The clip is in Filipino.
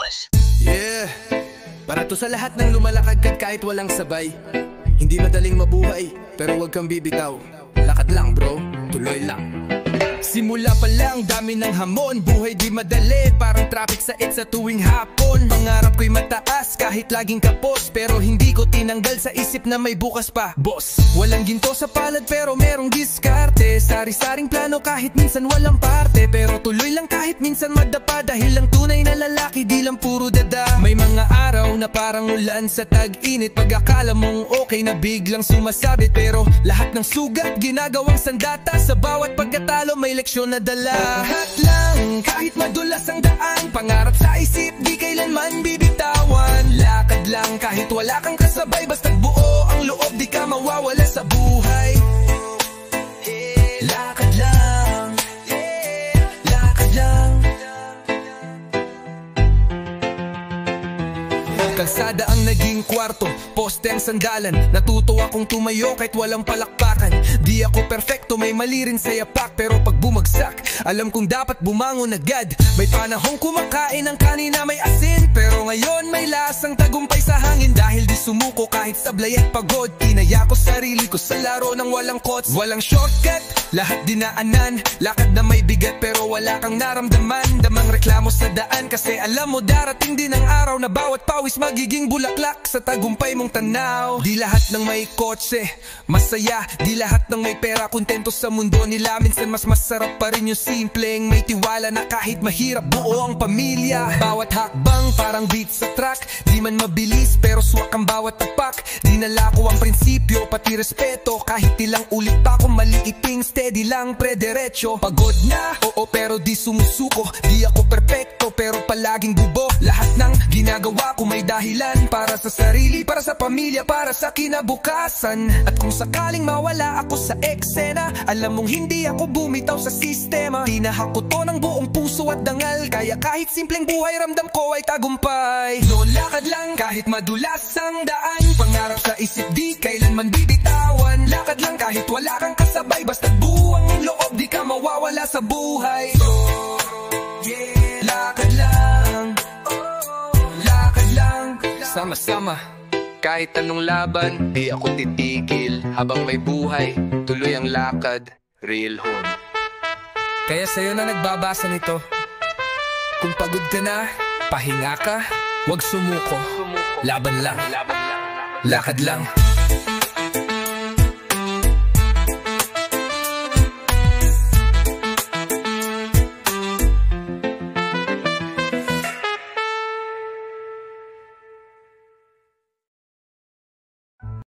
boss. Yeah, para to sa lahat ng lumalakad kahit walang sabay. Hindi madaling mabuhay, pero huwag kang bibitaw. Lakad lang bro, tuloy lang. Simula pa lang, dami ng hamon. Buhay di madali, parang traffic sa sa tuwing hapon. Pangarap ko'y mataas, kahit laging kapos. Pero hindi ko tinanggal sa isip na may bukas pa. Boss, walang ginto sa palad pero merong diskarte. Sari-saring plano kahit minsan walang parte. Pero tuloy lang kahit minsan madapa. Dahil lang tunay na lalaki, di lang puro dada. May mga araw na parang ulan sa tag-init. Pag akala mong okay na biglang sumasabit. Pero lahat ng sugat, ginagawang sandata. Sa bawat pagkatalo may leksyon na dala. Lahat lang, kahit madulas ang daan. Pangarap sa isip, di kailanman bibitawan. Lakad lang, kahit wala kang kasabay. Basta't buo ang loob, di ka mawawala sa buhay. Lakad lang, lakad lang. Kalsada ang naging kwarto, poste ang sandalan. Natuto akong tumayo kahit walang palakpakan. Di ako perfecto, may mali rin sa yapak. Pero pag bumagsak, alam kong dapat bumangon agad. May panahong kumakain ng kanin na may asin. Pero ngayon may lasang tagumpay sa hangin. Dahil di sumuko kahit sablay at pagod. Tinaya ko sarili ko sa laro ng walang kots. Walang shortcut, lahat dinaanan. Lakad na may bigat pero wala kang naramdaman. Damang reklamo sa daan kasi alam mo darating din ang araw na bawat pawis magiging bulaklak sa tagumpay mong tanaw. Di lahat ng may kotse masaya, di lahat ng may pera kontento sa mundo nila. Minsan mas masarap pa rin yung simpleng may tiwala na kahit mahirap buo ang pamilya. Bawat hakbang parang beat sa track, di man mabilis pero swak ang bawat tapak. Dinala ko ang prinsipyo pati respeto, kahit ilang ulit pa ako maliiting steady lang pre-derecho. Pagod na, oo pero di sumusuko. Di ako perfecto pero palaging bubo. Lahat ng ginagawa ko may dahilan, para sa sarili, para sa pamilya, para sa kinabukasan. At kung sakaling mawala ako sa eksena, alam mong hindi ako bumitaw sa sistema. Tinahak ko to ng buong puso at dangal, kaya kahit simpleng buhay ramdam ko ay tagumpay. Noon lakad lang kahit madulas ang daan. Pangarap sa isip di kailanman bibitawan. Lakad lang kahit wala kang kasabay. Basta't buwang ang loob, di ka mawawala sa buhay. Yeah, lakad lang, lakad lang. Sama-sama, kahit anong laban, di ako titigil. Habang may buhay, tuloy ang lakad, real home. Kaya sa'yo na nagbabasa nito, kung pagod ka na, pahinga ka, wag sumuko. Laban lang, lakad lang.